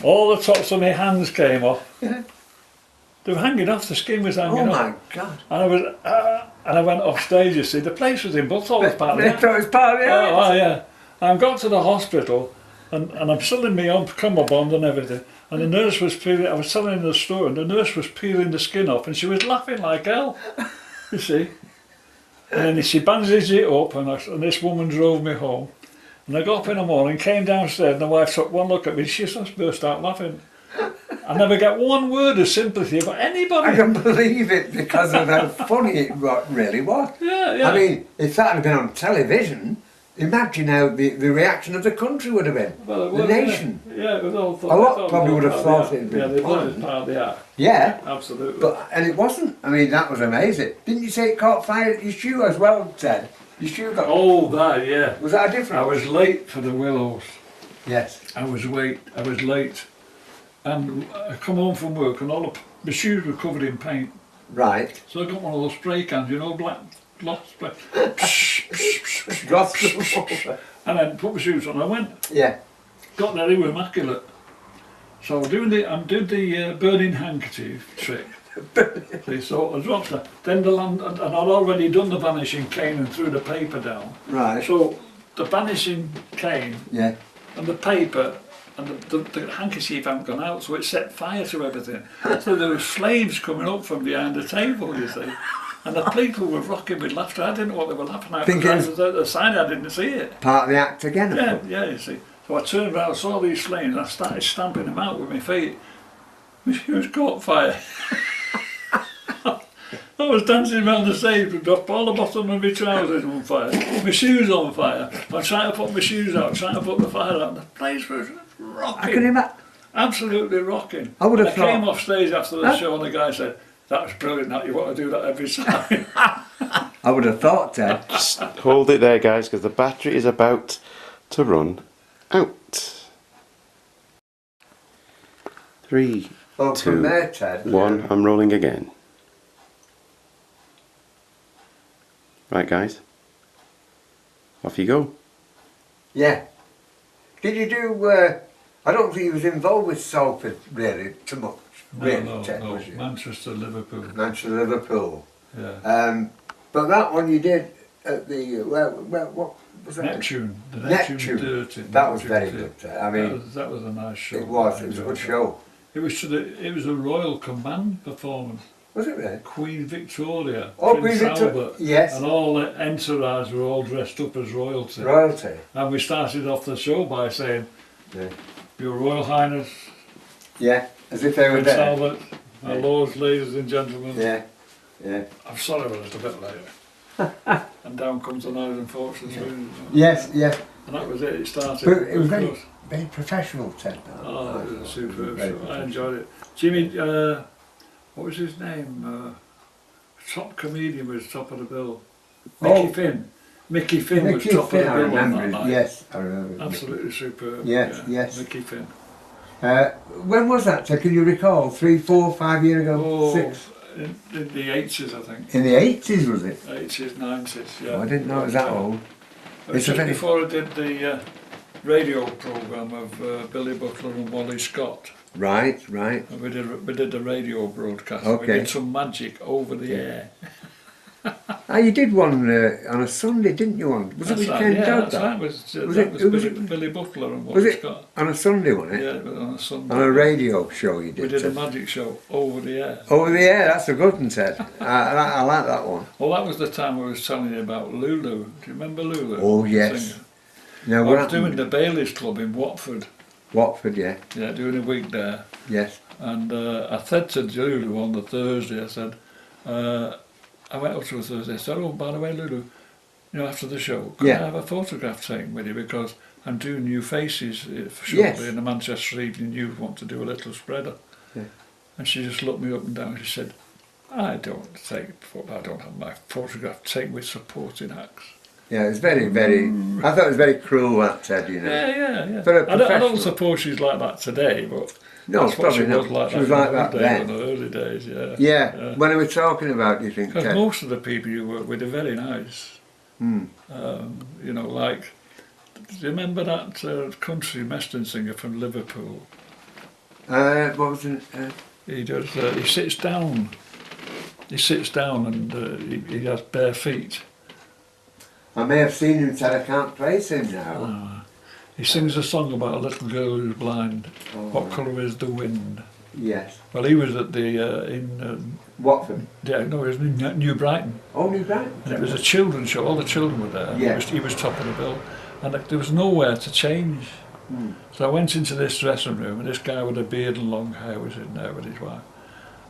all the tops of my hands came off. Yeah. They were hanging off, the skin was hanging Oh off. my God. And I went off stage, you see. The place was in Buttall, was part of They it. thought it was part of the act. Oh, yeah. I got to the hospital and I'm still in my own cummerbund and everything. And the nurse was peeling, I was selling in the store, and the nurse was peeling the skin off and she was laughing like hell, you see. And then she bandaged it up and this woman drove me home. And I got up in the morning, came downstairs and the wife took one look at me, she just burst out laughing. I never get one word of sympathy about anybody. I can believe it because of how funny it really was. Yeah, yeah. I mean, if that had been on television, imagine how the reaction of the country would have been. Well, it the was, nation. Yeah, it was all thought. A lot they thought probably it would was have part of thought the it act. had been Yeah, they thought it fun. was part of the act. Yeah. Absolutely. And it wasn't. I mean, that was amazing. Didn't you say it caught fire at your shoe as well, Ted? Your shoe got... Oh, that, yeah. Was that a difference? I was late for the Willows. Yes. I was late. And I come home from work and my shoes were covered in paint. Right. So I got one of those spray cans, you know, black gloss spray. Dropped them. And then put my shoes on. I went, Yeah. got there, they were immaculate. So I'm doing the burning handkerchief trick. See, so I dropped that. Then and I'd already done the vanishing cane and threw the paper down. Right. So the vanishing cane Yeah. and the paper and the handkerchief hadn't gone out, so it set fire to everything. So there were flames coming up from behind the table, you see. And the people were rocking with laughter. I didn't know what they were laughing at. Thinking- I was at the side, I didn't see it. Part of the act again. Yeah, yeah, you see. So I turned around, saw these flames, and I started stamping them out with my feet. My shoes caught fire. I was dancing around the stage with all the bottom of my trousers on fire, my shoes on fire. I'm trying to put my shoes out, trying to put the fire out. The place was rocking. I can imagine. Absolutely rocking. I would have I came thought- off stage after the show and the guy said, "That was brilliant, that you want to do that every time." I would have thought, Ted. Just hold it there, guys, because the battery is about to run out. 3, Well, 2, from there, Ted. 1. I'm rolling again. Right, guys. Off you go. Yeah. Did you do... I don't think he was involved with Salford, really, too much. Really, no, Ted, no, was you? Manchester, Liverpool. Manchester, Liverpool. Yeah. But that one you did at the... what was that? Neptune. The Neptune. Dirty. That was Neptune very Dirty. good, Ted. I mean, that was a nice show. it was. I It was a enjoyed good that. show. It was a Royal Command performance. Was it really? Queen Victoria, Oh, Prince Queen Victoria, Albert, yes. and all the entourage were all dressed up as royalty. Royalty. And we started off the show by saying, Yeah. Your Royal Highness, Yeah, as if they were Prince there. Albert, my Yeah. lords, ladies and gentlemen. Yeah, yeah. I'm sorry we're a little bit later. And down comes the Knives and Forks and spoons. Yes, yes. And that was it, it started. But it was Of very, course. very professional, Ted. Oh, it was a superb Very show. I professional. enjoyed it. Jimmy, what was his name? Top comedian was top of the bill. Oh. Mickey Finn. Mickey Finn was Mickey top Finn, of I the bill on remember that it. night. Yes, I remember. Absolutely superb. Yes, yeah. yes. Mickey Finn. When was that, Ted? Can you recall? 3, 4, 5 years ago? Oh, 6? in the 80s, I think. In the 80s, was it? 80s, 90s, yeah. Oh, I didn't know it was that old. It was It's a just very- before I did the radio programme of Billy Butler and Wally Scott. Right, right. And we did the radio broadcast. Okay. We did some magic over the air. You did one on a Sunday, didn't you? Was it with Ken yeah, Dodd? that's that? right. Was Was that it- was who was Billy, it? Billy Butler and Was Wally it Scott. on a Sunday, wasn't it? Yeah, it was on a Sunday. On a radio show you did. We did a Ted. magic show over the air. Over the air, that's a good one, Ted. I like that one. Well, that was the time I was telling you about Lulu. Do you remember Lulu? Oh, the yes. singer? Now, I what was doing happened? the Bailey's Club in Watford. Watford, yeah. Yeah, doing a week there. Yes. And I said to Lulu on the Thursday, I said, I went up to her Thursday, I said, oh, by the way, Lulu, you know, after the show, could Yeah. I have a photograph taken with you? Because I'm doing New Faces shortly Yes. in the Manchester Evening News, want to do a little spreader. Yeah. And she just looked me up and down, she said, I don't have my photograph taken with supporting acts. Yeah, it was very, very... I thought it was very cruel, that, Ted, you know. Yeah. For a I don't professional. suppose she's like that today, but No, that's what she probably was not. like She that was in like the that old days, then. in the early days, yeah. Yeah, when I was talking about, do you think, Because Ted? most of the people you work with are very nice. Hmm. You know, like, do you remember that country Western singer from Liverpool? What was it? He does. He sits down. He sits down and he has bare feet. I may have seen him, said I can't place him now. He sings a song about a little girl who's blind. Oh, What right. colour is the wind? Yes. Well, he was at the in Watford. yeah, no, he was in New Brighton, Oh, New Brighton. and it was a children's show. All the children were there. And Yeah. he was top of the bill, and there was nowhere to change. So I went into this dressing room, and this guy with a beard and long hair was in there with his wife.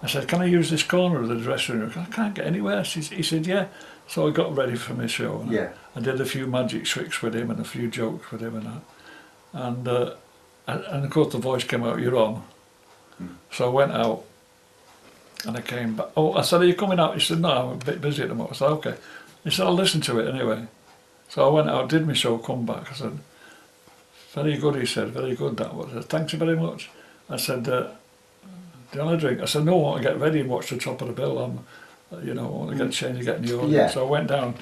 I said, "Can I use this corner of the dressing room? I can't get anywhere." He said, "Yeah." So I got ready for my show. And Yeah. I did a few magic tricks with him and a few jokes with him and that. And of course the voice came out, "You're on." So I went out and I came back. Oh, I said, "Are you coming out?" He said, "No, I'm a bit busy at the moment." I said, "Okay." He said, "I'll listen to it anyway." So I went out, did my show, come back. I said, "Very good," he said, "very good that was." I said, "Thanks very much." I said, "Do you want a drink?" I said, "No, I want to get ready and watch the top of the bill. I want to get changed and get in the audience." Yeah. So I went down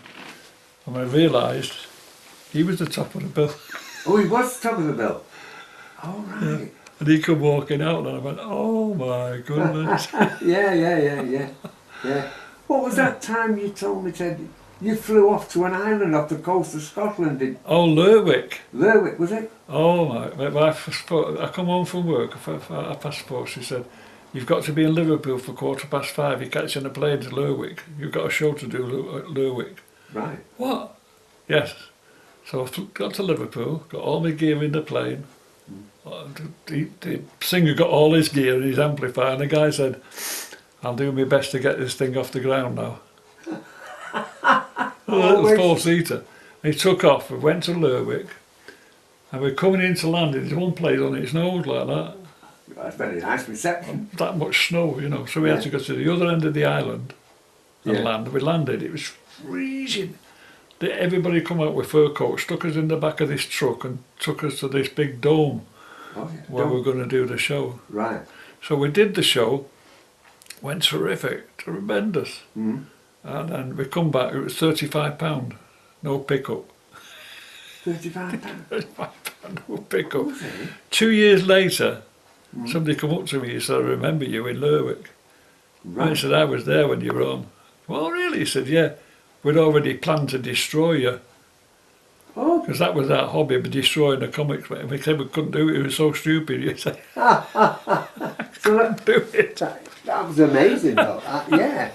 and I realised he was the top of the bill. Oh, he was top of the bill. Oh, right. And he come walking out and I went, "Oh my goodness." Yeah. What was that time you told me, Ted? You flew off to an island off the coast of Scotland in Oh, Lerwick. Lerwick, was it? Oh my wife, I come home from work for 4:30. She said, "You've got to be in Liverpool for 5:15. You catch in a plane to Lerwick. You've got a show to do at Lerwick." Right. What? Yes. So I got to Liverpool, got all my gear in the plane. The singer got all his gear and his amplifier, and the guy said, "I'll do my best to get this thing off the ground now." A little four-seater. He took off, we went to Lerwick, and we're coming into land, there's one place on its nose like that. That's very nice reception. That much snow, So we had to go to the other end of the island and Yeah. land. We landed, it was freezing. Everybody come out with fur coats, stuck us in the back of this truck and took us to this big dome Oh, yeah. where we were going to do the show. Right. So we did the show, went terrific, tremendous. Mm. And then we come back, it was £35, no pickup. £35. £35, no pickup. Was it? 2 years later, somebody come up to me and said, "I remember you in Lerwick." And I Right. said, "I was there when you were on." "Well, really?" He said, "Yeah, we'd already planned to destroy you." Oh, Because that was our hobby, of destroying the comics. But we said we couldn't do it, it was so stupid. He said, so that, "Do it." that was amazing, though. Yeah.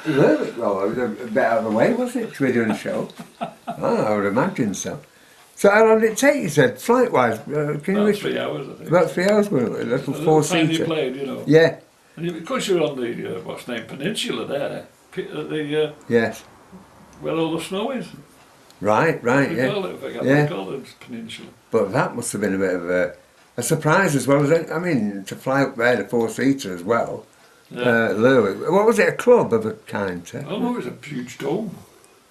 Lerwick, well, it was a bit out of the way, wasn't it, to be doing a show? Oh, I would imagine so. So how long did it take, you said, flight-wise? Can you About 3 hours, I think. About 3 hours, wasn't it? A little A little tiny four-seater. plane, Yeah, And because you're on the, what's the name, peninsula there, yes. where all the snow is. Right, They yeah. call it, I forget Yeah. what they call it, peninsula. But that must have been a bit of a surprise as well as, I mean, to fly up there, the four-seater as well. Yeah. Lerwick. What was it, a club of a kind? Oh no, it was a huge dome.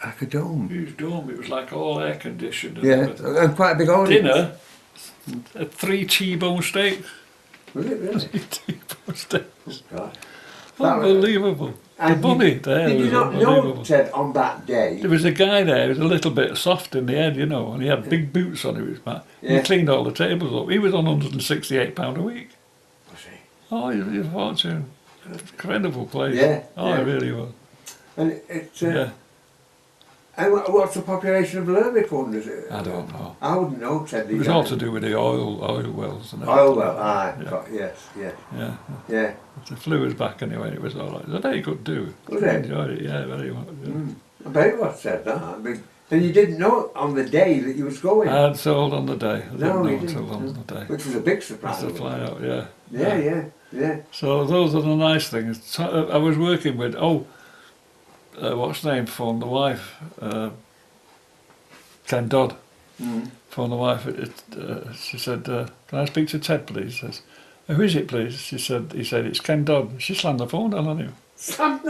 Like a dome. Huge dome. It was like all air conditioned. And Yeah, everything. and quite a big audience. Dinner, 3 T-bone steaks. Was it really? 3 T-bone steaks. God. That was- Unbelievable. The And money there Did you was not know, unbelievable. Ted, on that day? There was a guy there who was a little bit soft in the head, and he had big boots on his back. He Yeah. cleaned all the tables up. He was on £168 a week. Was he? Oh, he was a fortune. Incredible place. Yeah, Oh, yeah. it really was. And it's Yeah. and what's the population of Lerwick under? Is it? I don't know. I wouldn't know, Ted. It was all to do with the oil wells and Oh everything. well, aye, Yeah. God, yes, Yeah. yeah. The flu was back anyway. It was all right. It was a very good do. Was I it? enjoyed it. Yeah, very much. Yeah. I bet it was said that. I mean, and you didn't know on the day that you was going, I had sold on the day. I didn't No, know you until didn't. on the day. which was a big That's surprise. the fly out. Yeah. Yeah. So those are the nice things. So, I was working with what's the name? Phoned the wife, Ken Dodd. Mm. Phoned the wife. She said, "Can I speak to Ted, please?" He says, "Who is it, please?" He said, "It's Ken Dodd." She slammed the phone down on him. Think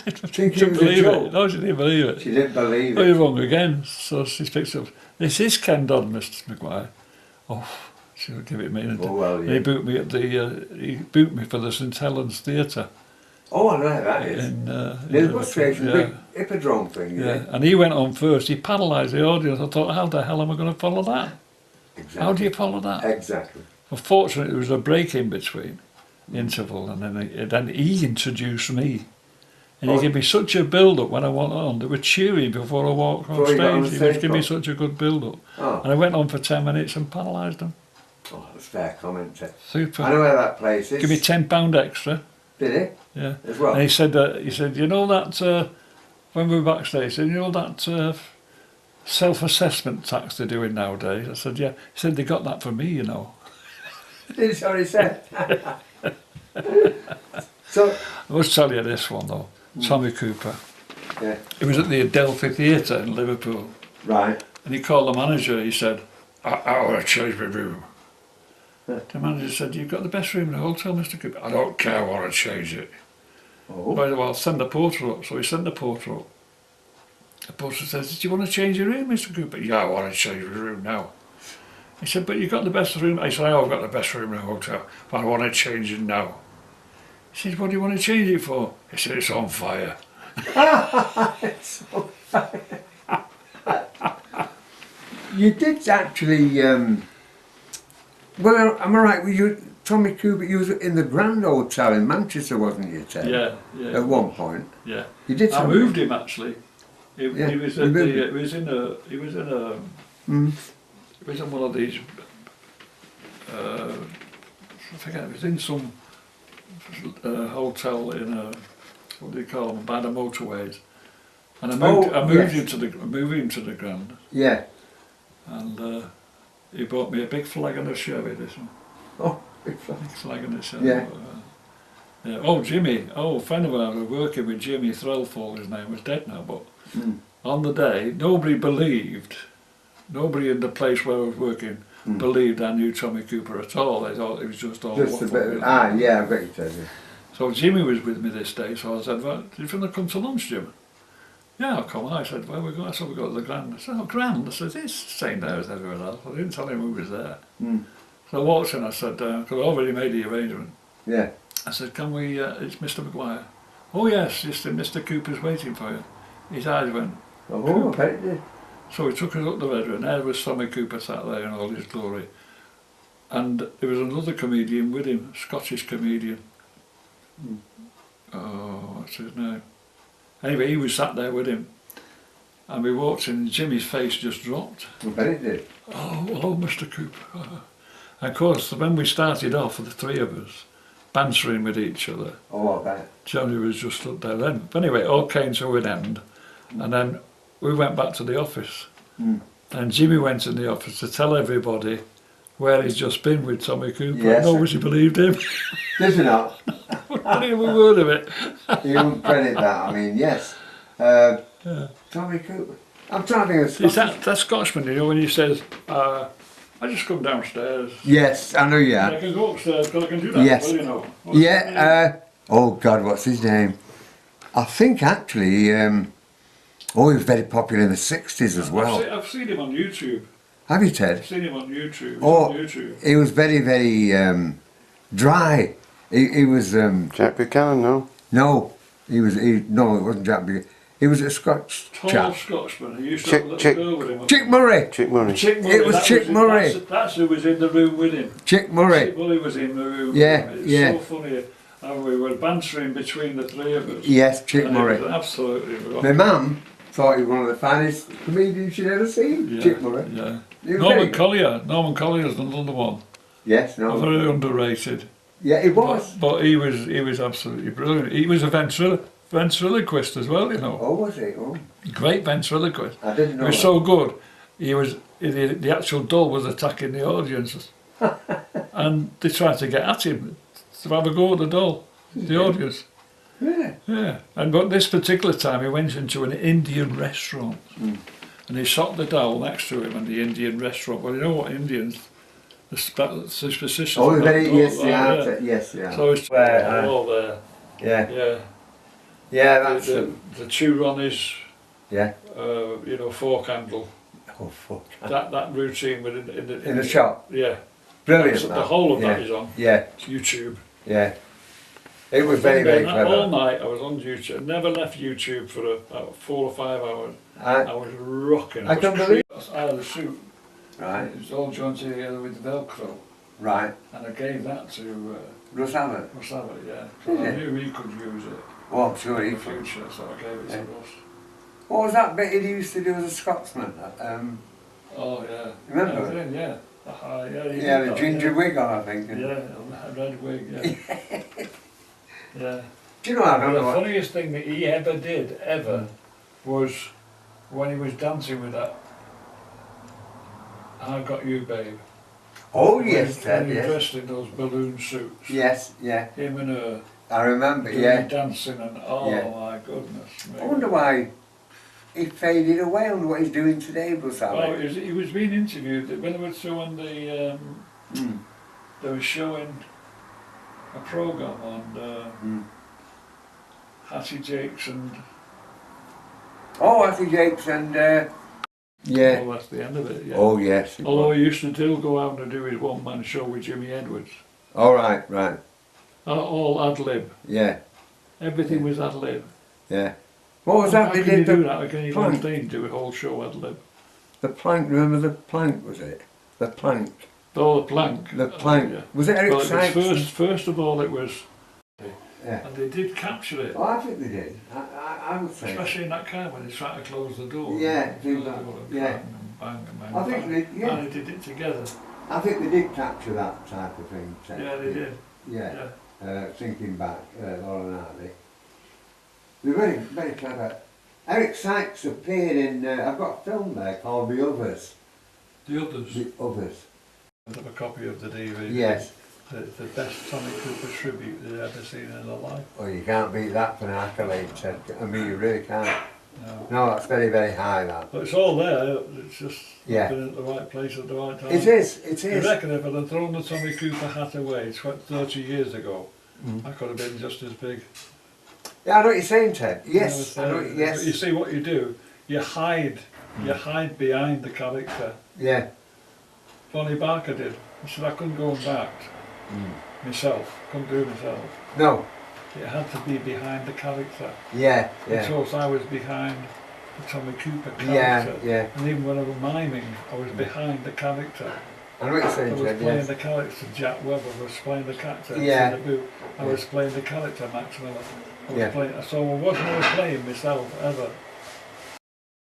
it Didn't was a believe joke. it. No, she didn't believe it. She didn't believe Oh, it. you're wrong again. So she picks up. "This is Ken Dodd, Mr. McGuire." Oh, she'll give it me. Oh, well, yeah. He booked me at he booked me for the St Helens Theatre Oh, I know where that is. in Near the Liverpool. bus station, Yeah. big hippodrome thing. Yeah, and he went on first. He paralysed the audience. I thought, how the hell am I going to follow that? Exactly. How do you follow that? Exactly. Unfortunately, there was a break in between, interval, and then he introduced me. And he gave me such a build-up when I went on. They were cheering before I walked on Before you got on stage. He was stage, giving me Bob? such a good build-up. Oh, And I went on for 10 minutes and paralysed them. oh that's fair comment. I Super. know where that place is. Give me £10 extra. Did Yeah. he? As well? And he said, you know that, when we were backstage, he said, you know that self-assessment tax they're doing nowadays? I said, yeah. He said, they got that for me, you know. Did he what he said? So, I must tell you this one, though. Tommy Cooper. yeah, He was at the Adelphi Theatre in Liverpool. right. And he called the manager, he said, I want to change my room. The manager said, you've got the best room in the hotel, Mr. Cooper. I don't care, I want to change it. Oh, Well, send the porter up. So he sent the porter up. The porter says, do you want to change your room, Mr. Cooper? Yeah, I want to change my room now. He said, but you've got the best room. I said, I've got the best room in the hotel, but I want to change it now. He said, what do you want to change it for? He said, it's on fire. you did actually. Well, am I right? Were you Tommy Cooper? You was in the Grand Hotel in Manchester, wasn't you, Ted? Yeah. At one point, Yeah. you did. I something. moved him actually. He was you at moved the. him. He was in a. Mm. He was in one of these. I forget. It was in some hotel in a. What do you call them? By the motorways. And I moved yes. him to the Grand, Yeah. and he bought me a big flag and a sherry. This one, Oh, big fun. big flag and a sherry. Yeah. Yeah. Oh, Jimmy. Oh, a friend of ours was working with Jimmy Threlfall. His name was dead now, but Mm. on the day, nobody in the place where I was working believed I knew Tommy Cooper at all. They thought it was just all Just a waffle, bit. you know. Yeah, I bet you did. Yeah. So Jimmy was with me this day, so I said, well, do you want to come to lunch, Jim? Yeah, I'll come. I said, well, I said, we go to the Grand. I said, oh, Grand? I said, it's the same there as everyone else. I didn't tell him who was there. Mm. So I walked in, I said, because I already made the arrangement. Yeah. I said, can we, it's Mr. Maguire. Oh yes, Mr. Cooper's waiting for you. His eyes went. Oh, I bet it did. So he took us up the Red and there was Tommy Cooper sat there in all his glory. And there was another comedian with him, Scottish comedian. Mm. Oh, what's his name? Anyway, he was sat there with him. And we walked in and Jimmy's face just dropped. I bet it did. Oh, hello, Mr. Cooper. And of course, when we started off, the three of us, bantering with each other, Oh, I bet. Johnny was just stood there then. But anyway, it all came to an end. And then we went back to the office. Mm. And Jimmy went in the office to tell everybody where he's just been with Tommy Cooper. Yes. Nobody believed him. Did you not? Not even a word of it. You wouldn't credit that. I mean, yes. Yeah. Tommy Cooper. I'm trying to think of It's Scottish. that Scotsman, you know, when he says, I just come downstairs. Yes, I know you I have. can go upstairs because I can do that. Yes. Well, you know. What's his name? Yeah. Oh God, what's his name? I think actually. He was very popular in the '60s as well. I've seen him on YouTube. Have you, Ted? I've seen him on YouTube. He's Oh, on YouTube. he was very, very dry. He was Jack Buchanan, no? no, no, it wasn't Jack Buchanan. He was a Scotch Tall chap. Scotsman. He used to have a little Chick- girl with him. Chick Murray. Chick Murray. Chick Murray. It was that Chick in- Murray. That's who was in the room with him. Chick Murray. Chick Murray was in the room. Yeah, It's yeah. so funny. And we were bantering between the three of us. Yes, Chick And it Murray. was absolutely My mum thought he was one of the finest comedians she'd ever seen. Yeah, Chick Murray. Yeah. He was Norman very- Collier. Norman Collier's another one. Yes, no. Very underrated. Yeah, he was. But he was absolutely brilliant. He was a ventriloquist as well, you know. Oh, was he? Oh, Great ventriloquist. I didn't He know. was that. so good. He was the actual doll was attacking the audience, and they tried to get at him to have a go at the doll, the audience. Yeah. Yeah, but this particular time he went into an Indian restaurant, and he shot the doll next to him in the Indian restaurant. Well, you know what Indians, the superstitious. Oh, about very dolls yes, are, yeah, yes, yeah. So it's all there. Yeah, Yeah, yeah, that's the Turon is, yeah. you know, fork handle. Oh fuck. That routine within In the shop, Yeah, brilliant. the that. whole of yeah. that is on Yeah, YouTube. yeah. It was very, very All clever. night I was on YouTube. I never left YouTube for about 4 or 5 hours. I I, was rocking. I was can't believe- I had a suit. right. It was all joined together with Velcro. Right. and I gave that to Russ Abbott. Russ Abbott, yeah. Did I you? knew he could use it Oh, I'm sure in he the could. future, so I gave it Yeah. to Russ. What was that bit he used to do as a Scotsman? Oh yeah. Remember? Yeah. Yeah, he He had did a that, ginger yeah. wig on, I think. and- Yeah, a red wig, yeah. Yeah. Do you know, I But don't the know what... funniest thing that he ever did, was when he was dancing with that I Got You Babe. Oh, When yes, he- Ted, when he yes. dressed in those balloon suits. Yes, yeah. Him and her I remember, doing yeah. dancing and oh Yeah. my goodness me. I wonder why he faded away. I wonder what he's doing today, Russ Well, Abbott. he was being interviewed when they were showing the Mm. they were showing a programme on Mm. Hattie Jakes and Oh, Hattie Jakes and... yeah. well, that's the end of it, yeah. Oh, yes. Although he used to still go out and do his one-man show with Jimmy Edwards. All right, right. All ad-lib. Yeah, Everything was ad-lib. yeah. What was that How they can you did? do The, that? How can you plank. do a whole show ad-lib? the plank, remember the plank, was it? The plank. Oh, the plank. The plank. Yeah. Was it Eric Well, it was Sykes? first of all it was, Yeah. and they did capture it. Oh, I think they did. I would say. Especially in that car when he's trying to close the door. Yeah, Close do the that. door and Yeah. bang and bang and bang. I think bang. they, yeah. And they did it together. I think they did capture that type of thing. Ted. Yeah, they did. Yeah. Yeah. Thinking back, Laura and Hardy. They're very, very clever. Eric Sykes appeared in, I've got a film there called The Others. The others. The Others. I have a copy of the DVD. Yes. The best Tommy Cooper tribute they've ever seen in their life. Oh, you can't beat that for an accolade, Ted. I mean, you really can't. No. No, that's very, very high, that. But it's all there, it's just Yeah. been at the right place at the right time. It is, it I is. reckon if I'd have thrown the Tommy Cooper hat away 30 years ago, Mm. I could have been just as big. Yeah, I know what you're saying, Ted. Yes, You I know, know, But you yes. see what you do, you hide behind the character. Yeah. Bonnie Barker did. He said I couldn't go and act myself, couldn't do it myself. No. It had to be behind the character. Yeah, And yeah. so I was behind the Tommy Cooper character. Yeah, yeah. And even when I was miming, I was behind the character. I know what you're I saying, was Ted, playing yes. the character Jack Webber, I was playing the character Yeah. in the boot. I was playing the character Max Miller. I was Yeah. playing, so I wasn't always playing myself ever.